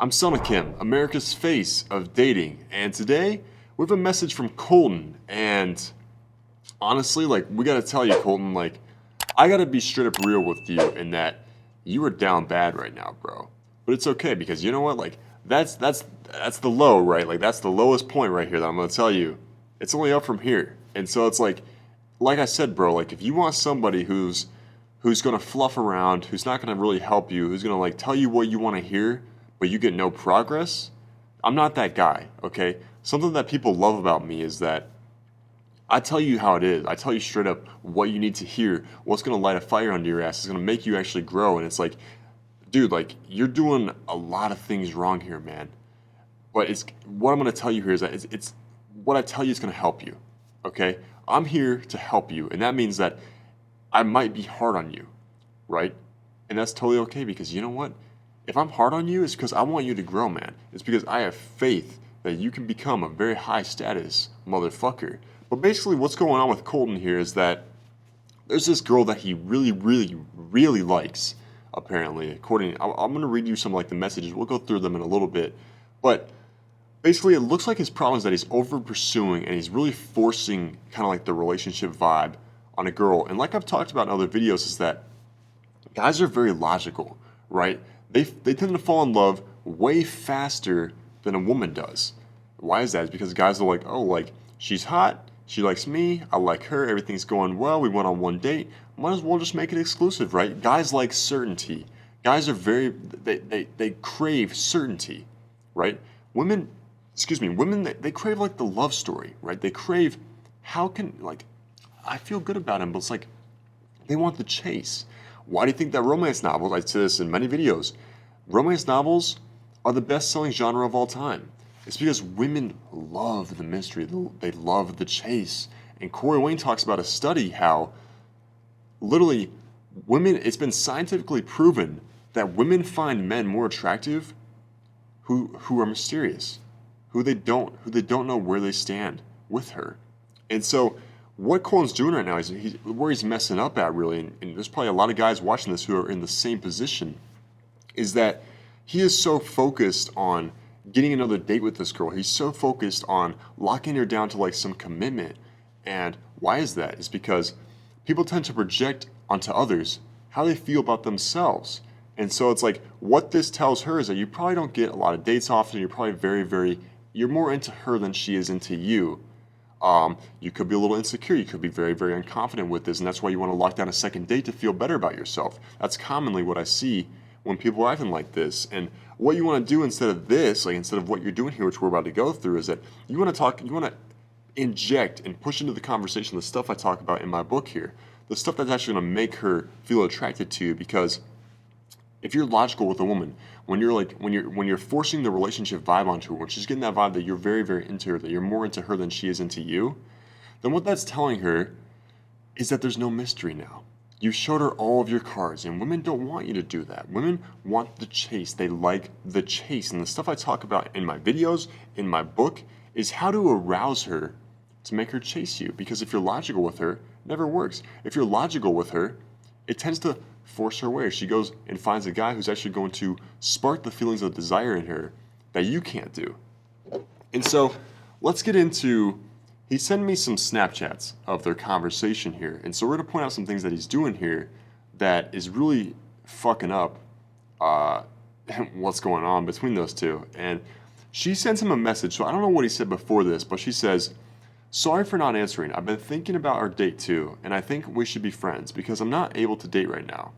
I'm Selna Kim, America's face of dating, and today we have a message from Colton. And honestly, like, we gotta tell you, Colton, like, I gotta be straight up real with you in that you are down bad right now, bro. But it's okay because you know what? Like, that's the low, right? Like, that's the lowest point right here that I'm gonna tell you. It's only up from here, and so it's like I said, bro. Like, if you want somebody who's gonna fluff around, who's not gonna really help you, who's gonna like tell you what you want to hear, but you get no progress, I'm not that guy, okay? Something that people love about me is that I tell you how it is. I tell you straight up what you need to hear, what's gonna light a fire under your ass, is gonna make you actually grow. And it's like, dude, like, you're doing a lot of things wrong here, man. But it's what I'm gonna tell you here is that it's what I tell you is gonna help you, okay? I'm here to help you, and that means that I might be hard on you, right? And that's totally okay because you know what? If I'm hard on you, it's because I want you to grow, man. It's because I have faith that you can become a very high status motherfucker. But basically, what's going on with Colton here is that there's this girl that he really, really, really likes, apparently. I'm going to read you some like the messages. We'll go through them in a little bit. But basically, it looks like his problem is that he's over pursuing and he's really forcing kind of like the relationship vibe on a girl. And like I've talked about in other videos, is that guys are very logical, right? They tend to fall in love way faster than a woman does. Why is that? It's because guys are like, oh, like, she's hot, she likes me, I like her, everything's going well, we went on one date, might as well just make it exclusive, right? Guys like certainty. Guys are they crave certainty, right? Women, they crave like the love story, right? They crave, how can, like, I feel good about him, but it's like, they want the chase. Why do you think that romance novels, I say this in many videos, romance novels are the best-selling genre of all time? It's because women love the mystery, they love the chase. And Corey Wayne talks about a study how literally women, it's been scientifically proven that women find men more attractive who are mysterious, who they don't know where they stand with her. And so what Colin's doing right now is where he's messing up at, really, and there's probably a lot of guys watching this who are in the same position, is that he is so focused on getting another date with this girl. He's so focused on locking her down to like some commitment. And why is that? It's because people tend to project onto others how they feel about themselves. And so it's like, what this tells her is that you probably don't get a lot of dates often. You're probably you're more into her than she is into you. You could be a little insecure. You could be very, very unconfident with this, and that's why you want to lock down a second date to feel better about yourself. That's commonly what I see when people are acting like this. And what you want to do instead of this, like instead of what you're doing here, which we're about to go through, is that you want to inject and push into the conversation the stuff I talk about in my book here, the stuff that's actually going to make her feel attracted to you. Because if you're logical with a woman, when you're forcing the relationship vibe onto her, when she's getting that vibe that you're very, very into her, that you're more into her than she is into you, then what that's telling her is that there's no mystery now. You showed her all of your cards, and women don't want you to do that. Women want the chase. They like the chase. And the stuff I talk about in my videos, in my book, is how to arouse her to make her chase you. Because if you're logical with her, it never works. If you're logical with her, it tends to force her away. She goes and finds a guy who's actually going to spark the feelings of desire in her that you can't do. And so let's get into, he sent me some Snapchats of their conversation here. And so we're going to point out some things that he's doing here that is really fucking up what's going on between those two. And she sends him a message. So I don't know what he said before this, but she says, "Sorry for not answering. I've been thinking about our date too, and I think we should be friends because I'm not able to date right now.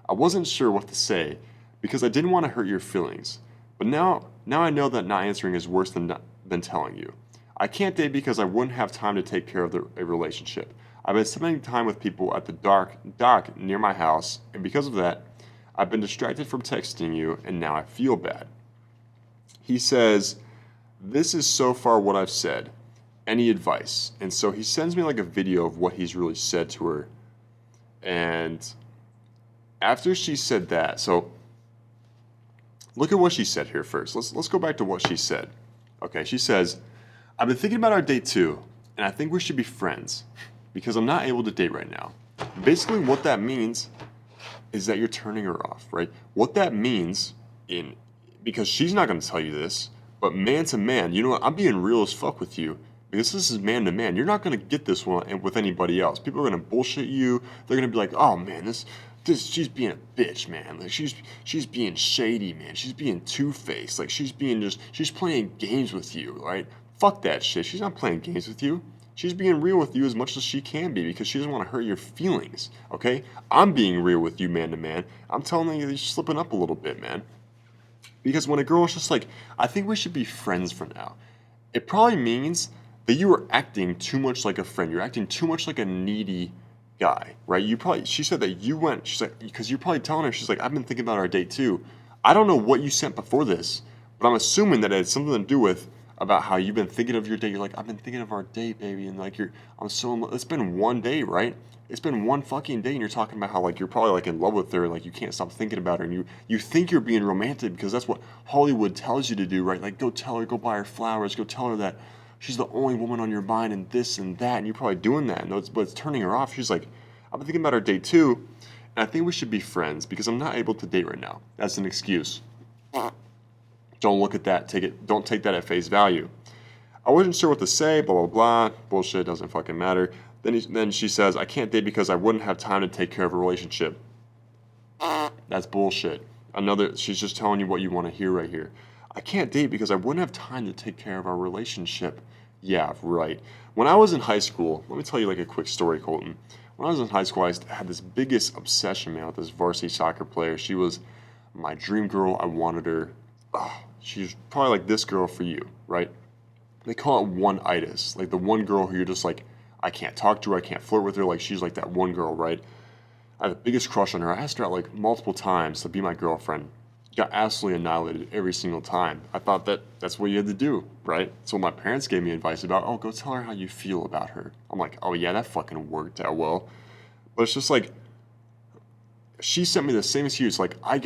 I wasn't sure what to say because I didn't want to hurt your feelings. But now I know that not answering is worse than telling you. I can't date because I wouldn't have time to take care of a relationship. I've been spending time with people at the dock near my house, and because of that, I've been distracted from texting you, and now I feel bad." He says, "This is so far what I've said. Any advice?" And so he sends me like a video of what he's really said to her. And after she said that, so look at what she said here first. Let's go back to what she said. Okay, she says, "I've been thinking about our date too, and I think we should be friends because I'm not able to date right now." Basically what that means is that you're turning her off, right? What that means in because she's not going to tell you this, but man to man, you know what? I'm being real as fuck with you because this is man to man. You're not going to get this one with anybody else. People are going to bullshit you. They're going to be like, oh man, this she's being a bitch, man. Like she's being shady, man. She's being two-faced. Like she's playing games with you, right? Fuck that shit. She's not playing games with you. She's being real with you as much as she can be because she doesn't want to hurt your feelings, okay? I'm being real with you man to man. I'm telling you you're slipping up a little bit, man. Because when a girl is just like, I think we should be friends for now, it probably means that you are acting too much like a friend. You're acting too much like a needy guy, right? She said that she's like, because you're probably telling her, she's like, I've been thinking about our date too. I don't know what you sent before this, but I'm assuming that it had something to do with about how you've been thinking of your date. You're like, I've been thinking of our date, baby. And like, it's been one day, right? It's been one fucking day and you're talking about how like you're probably like in love with her and like you can't stop thinking about her and you think you're being romantic because that's what Hollywood tells you to do, right? Like go tell her, go buy her flowers, go tell her that she's the only woman on your mind and this and that, and you're probably doing that, but it's turning her off. She's like, I've been thinking about our date too, and I think we should be friends because I'm not able to date right now. That's an excuse. Don't look at that, don't take that at face value. I wasn't sure what to say, blah, blah, blah. Bullshit, doesn't fucking matter. Then she says, I can't date because I wouldn't have time to take care of a relationship. That's bullshit. She's just telling you what you want to hear right here. I can't date because I wouldn't have time to take care of our relationship. Yeah, right. When I was in high school, let me tell you like a quick story, Colton. When I was in high school, I had this biggest obsession, man, with this varsity soccer player. She was my dream girl. I wanted her. Oh, she's probably like this girl for you, right? They call it one-itis, like the one girl who you're just like, I can't talk to her, I can't flirt with her, like she's like that one girl, right? I had the biggest crush on her. I asked her out like multiple times to be my girlfriend. Got absolutely annihilated every single time. I thought that's what you had to do, right? So my parents gave me advice about, oh, go tell her how you feel about her. I'm like, oh yeah, that fucking worked out well. But it's just like, she sent me the same excuse. Like I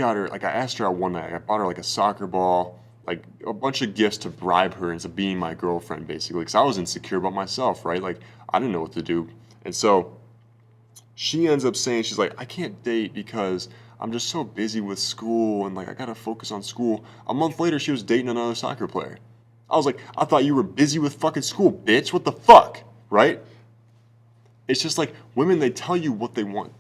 asked her out one night, I bought her like a soccer ball, like a bunch of gifts to bribe her into being my girlfriend, basically, because I was insecure about myself, right? Like I didn't know what to do. And so she ends up saying, she's like, I can't date because I'm just so busy with school and like I gotta focus on school. A month later, she was dating another soccer player. I was like, I thought you were busy with fucking school, bitch. What the fuck, right? It's just like women, they tell you what they want,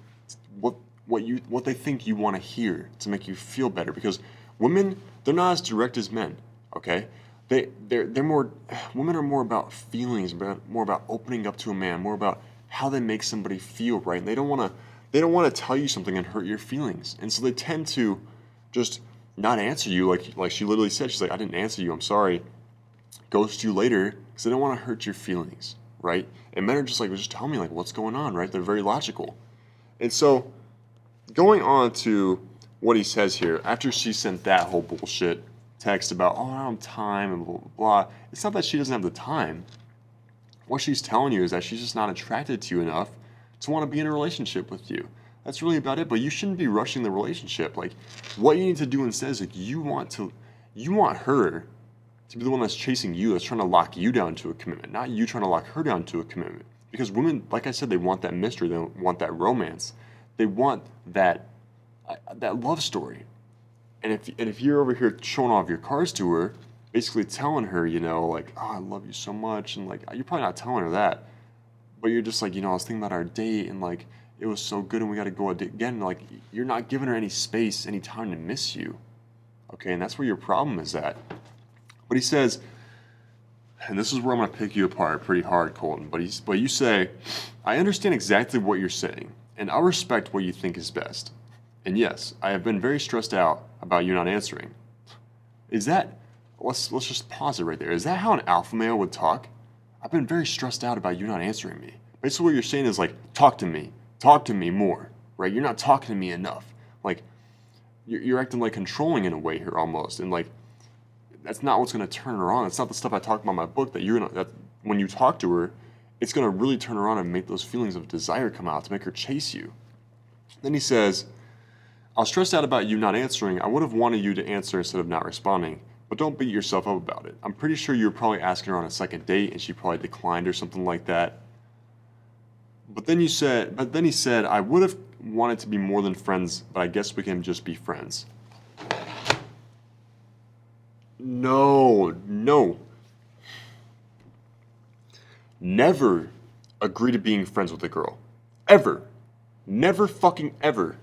what they think you want to hear to make you feel better, because women, they're not as direct as men, okay? They're more, women are more about feelings, more about opening up to a man, more about how they make somebody feel, right? And they don't want to tell you something and hurt your feelings. And so they tend to just not answer you, like she literally said. She's like, I didn't answer you, I'm sorry. Ghost you later because they don't want to hurt your feelings, right? And men are just like, well, just tell me like what's going on, right? They're very logical. And so going on to what he says here, after she sent that whole bullshit text about, oh, I don't have time and blah, blah, blah, it's not that she doesn't have the time. What she's telling you is that she's just not attracted to you enough to want to be in a relationship with you. That's really about it, but you shouldn't be rushing the relationship. Like, what you need to do instead is like, you want her to be the one that's chasing you, that's trying to lock you down to a commitment, not you trying to lock her down to a commitment. Because women, like I said, they want that mystery, they want that romance, they want that love story. And if you're over here showing off your cards to her, basically telling her, you know, like, oh, I love you so much, and like, you're probably not telling her that, but you're just like, you know, I was thinking about our date, and like, it was so good, and we got to go again. Like, you're not giving her any space, any time to miss you. Okay, and that's where your problem is at. But he says, and this is where I'm going to pick you apart pretty hard, Colton, but you say, I understand exactly what you're saying, and I'll respect what you think is best. And yes, I have been very stressed out about you not answering. Is that, let's just pause it right there. Is that how an alpha male would talk? I've been very stressed out about you not answering me. Basically what you're saying is like, talk to me more, right? You're not talking to me enough. Like, you're acting like controlling in a way here almost, and like, that's not what's going to turn her on. It's not the stuff I talk about in my book that when you talk to her, it's going to really turn her on and make those feelings of desire come out to make her chase you. Then he says, I was stressed out about you not answering. I would have wanted you to answer instead of not responding, but don't beat yourself up about it. I'm pretty sure you were probably asking her on a second date and she probably declined or something like that. But then he said, I would have wanted to be more than friends, but I guess we can just be friends. No. Never agree to being friends with a girl. Ever. Never fucking ever.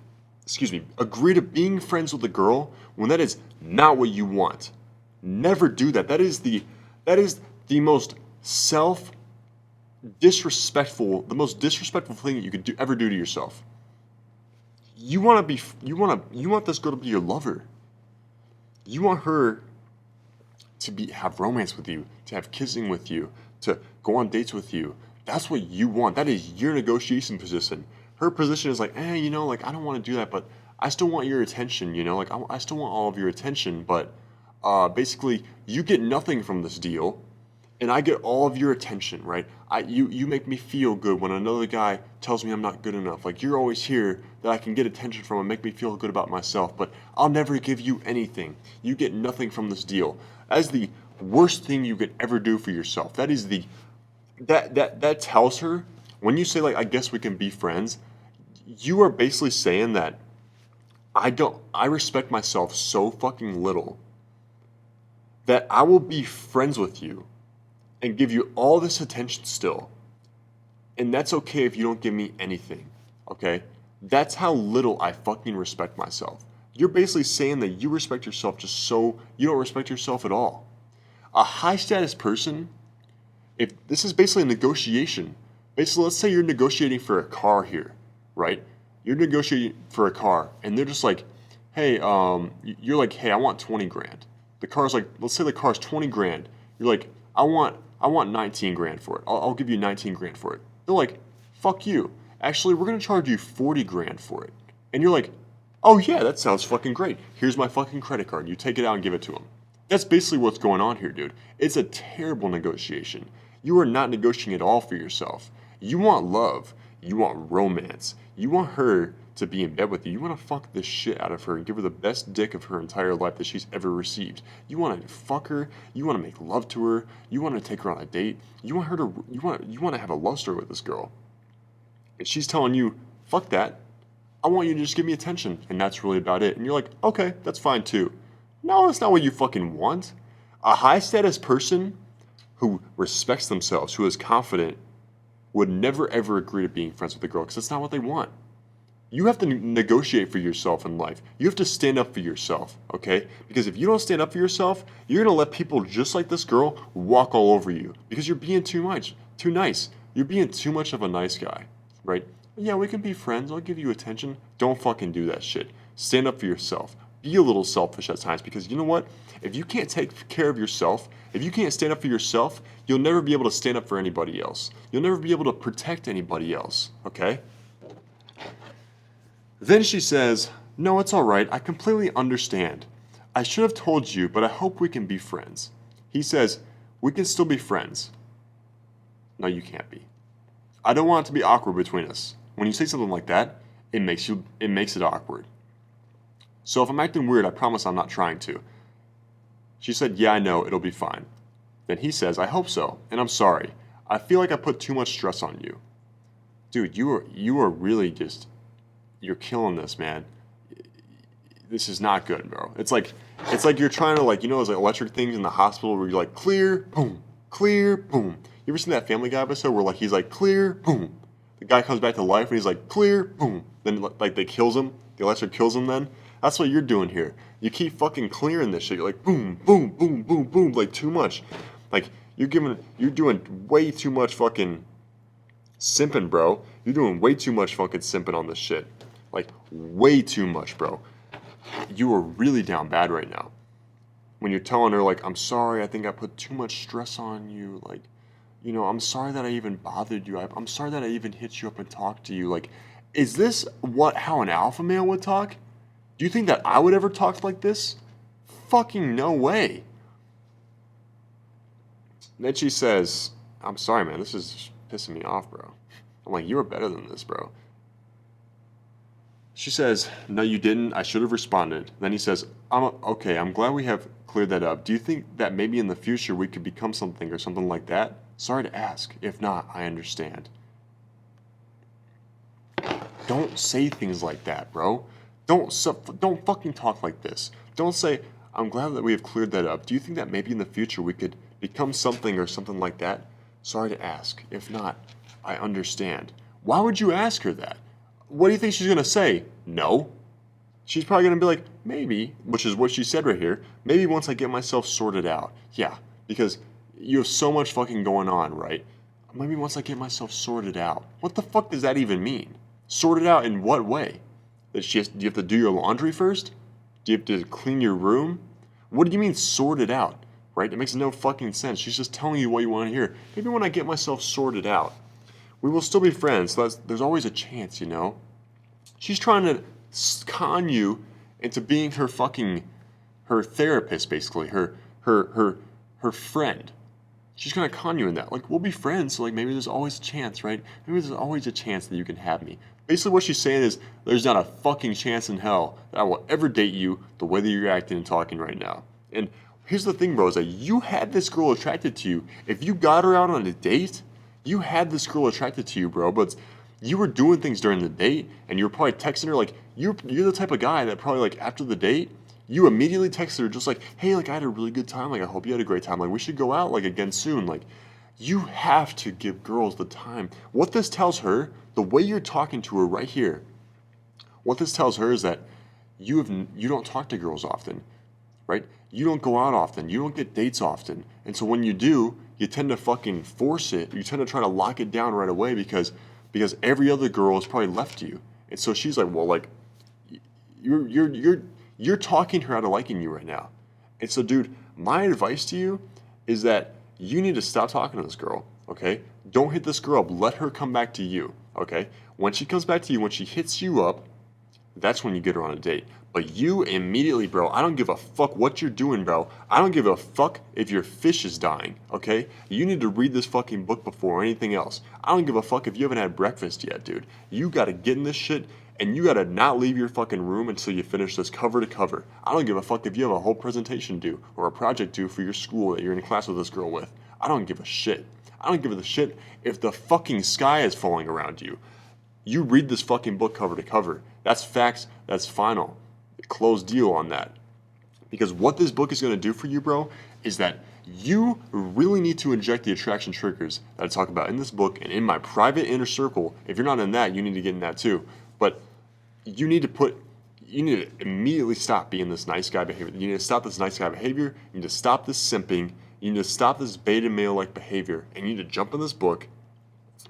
Excuse me. Agree to being friends with a girl when that is not what you want. Never do that. That is the most disrespectful thing that you could ever do to yourself. You want this girl to be your lover. You want her to have romance with you, to have kissing with you, to go on dates with you. That's what you want. That is your negotiation position. Her position is like, I don't want to do that, but I still want your attention, I still want all of your attention, but basically you get nothing from this deal, and I get all of your attention, right? You make me feel good when another guy tells me I'm not good enough. Like, you're always here that I can get attention from and make me feel good about myself, but I'll never give you anything. You get nothing from this deal. That is the worst thing you could ever do for yourself. That is that tells her, when you say, like, I guess we can be friends, you are basically saying that I respect myself so fucking little that I will be friends with you and give you all this attention still. And that's okay if you don't give me anything, okay? That's how little I fucking respect myself. You're basically saying that you respect yourself just so you don't respect yourself at all. A high status person, if this is basically a negotiation. Basically, let's say you're negotiating for a car here, right? You're negotiating for a car, and they're just like, hey, you're like, hey, I want 20 grand. The car's like, let's say the car's 20 grand. You're like, I want 19 grand for it. I'll give you 19 grand for it. They're like, fuck you. Actually, we're going to charge you 40 grand for it. And you're like, oh yeah, that sounds fucking great. Here's my fucking credit card. You take it out and give it to them. That's basically what's going on here, dude. It's a terrible negotiation. You are not negotiating at all for yourself. You want love. You want romance. You want her to be in bed with you. You want to fuck the shit out of her and give her the best dick of her entire life that she's ever received. You want to fuck her. You want to make love to her. You want to take her on a date. You want to have a love story with this girl. And she's telling you, fuck that. I want you to just give me attention, and that's really about it. And you're like, okay, that's fine too. No, that's not what you fucking want. A high status person who respects themselves, who is confident, would never ever agree to being friends with a girl because that's not what they want. You have to negotiate for yourself in life. You have to stand up for yourself, okay? Because if you don't stand up for yourself, you're going to let people just like this girl walk all over you because you're being too nice. You're being too much of a nice guy, right? Yeah, we can be friends. I'll give you attention. Don't fucking do that shit. Stand up for yourself. Be a little selfish at times because you know what? If you can't take care of yourself, if you can't stand up for yourself, you'll never be able to stand up for anybody else. You'll never be able to protect anybody else, okay? Then she says, no, it's all right. I completely understand. I should have told you, but I hope we can be friends. He says, we can still be friends. No, you can't be. I don't want it to be awkward between us. When you say something like that, it makes it awkward. So if I'm acting weird, I promise I'm not trying to. She said, yeah, I know, it'll be fine. Then he says, I hope so, and I'm sorry. I feel like I put too much stress on you. Dude, you are really just, you're killing this, man. This is not good, bro. It's like you're trying to, like, you know those electric things in the hospital where you're like, clear, boom, clear, boom. You ever seen that Family Guy episode where, like, he's like, clear, boom. The guy comes back to life and he's like, clear, boom. Then, like, they kills him. The electric kills him then. That's what you're doing here. You keep fucking clearing this shit. You're like, boom, boom, boom, boom, boom, like, too much. Like, you're doing way too much fucking simping, bro. You're doing way too much fucking simping on this shit. Like, way too much, bro. You are really down bad right now. When you're telling her, like, I'm sorry, I think I put too much stress on you. Like, you know, I'm sorry that I even bothered you. I'm sorry that I even hit you up and talked to you. Like, is this how an alpha male would talk? Do you think that I would ever talk like this? Fucking no way. And then she says, I'm sorry, man, this is pissing me off, bro. I'm like, you were better than this, bro. She says, no, you didn't. I should have responded. Then he says, okay, I'm glad we have cleared that up. Do you think that maybe in the future we could become something or something like that? Sorry to ask. If not, I understand. Don't say things like that, bro. Don't fucking talk like this. Don't say, I'm glad that we have cleared that up. Do you think that maybe in the future we could become something or something like that? Sorry to ask. If not, I understand. Why would you ask her that? What do you think she's gonna say? No. She's probably gonna be like, maybe, which is what she said right here. Maybe once I get myself sorted out. Yeah, because you have so much fucking going on, right? Maybe once I get myself sorted out. What the fuck does that even mean? Sorted out in what way? That do you have to do your laundry first? Do you have to clean your room? What do you mean sorted out? Right? It makes no fucking sense. She's just telling you what you want to hear. Maybe when I get myself sorted out, we will still be friends. So there's always a chance, you know? She's trying to con you into being her therapist, basically, her friend. She's gonna con you in that. Like, we'll be friends, so like maybe there's always a chance, right? Maybe there's always a chance that you can have me. Basically what she's saying is there's not a fucking chance in hell that I will ever date you the way that you're acting and talking right now. And here's the thing, bro, is that you had this girl attracted to you. If you got her out on a date, you had this girl attracted to you, bro, but you were doing things during the date and you were probably texting her like you're the type of guy that probably like after the date you immediately texted her just like, hey, like I had a really good time, like I hope you had a great time, like we should go out like again soon. Like, you have to give girls the time. What this tells her, the way you're talking to her right here, what this tells her is that you don't talk to girls often, right? You don't go out often, you don't get dates often, and so when you do, you tend to fucking force it. You tend to try to lock it down right away because every other girl has probably left you, and so she's like, well, like you're talking her out of liking you right now. And so, dude, my advice to you is that you need to stop talking to this girl, okay? Don't hit this girl up. Let her come back to you, okay? When she comes back to you, when she hits you up, that's when you get her on a date. But you immediately, bro, I don't give a fuck what you're doing, bro. I don't give a fuck if your fish is dying, okay? You need to read this fucking book before anything else. I don't give a fuck if you haven't had breakfast yet, dude. You gotta get in this shit, and you gotta not leave your fucking room until you finish this cover to cover. I don't give a fuck if you have a whole presentation due or a project due for your school that you're in class with this girl with. I don't give a shit. I don't give a shit if the fucking sky is falling around you. You read this fucking book cover to cover. That's facts. That's final. Closed deal on that. Because what this book is going to do for you, bro, is that you really need to inject the attraction triggers that I talk about in this book and in my private inner circle. If you're not in that, you need to get in that too. But you need to immediately stop being this nice guy behavior. You need to stop this nice guy behavior. You need to stop this simping. You need to stop this beta male-like behavior. And you need to jump in this book.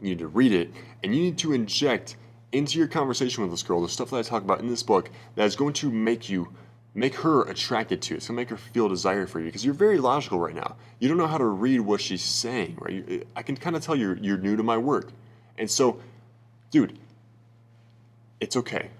You need to read it. And you need to inject into your conversation with this girl the stuff that I talk about in this book that is going to make her attracted to you. It's going to make her feel desire for you because you're very logical right now. You don't know how to read what she's saying, right? I can kind of tell you're new to my work. And so, dude, it's okay,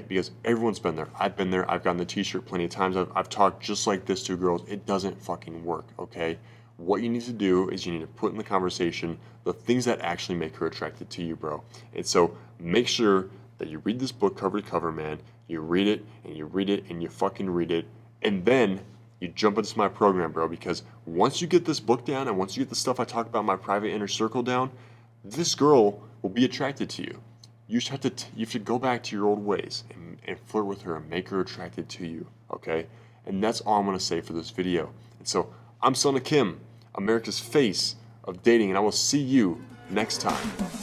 because everyone's been there. I've been there. I've gotten the t-shirt plenty of times. I've talked just like this to girls. It doesn't fucking work, okay? What you need to do is you need to put in the conversation the things that actually make her attracted to you, bro. And so make sure that you read this book cover to cover, man. You read it, and you read it, and you fucking read it. And then you jump into my program, bro, because once you get this book down and once you get the stuff I talk about in my private inner circle down, this girl will be attracted to you. You have to go back to your old ways and flirt with her and make her attracted to you, okay? And that's all I'm going to say for this video. And so I'm Selna Kim, America's face of dating, and I will see you next time.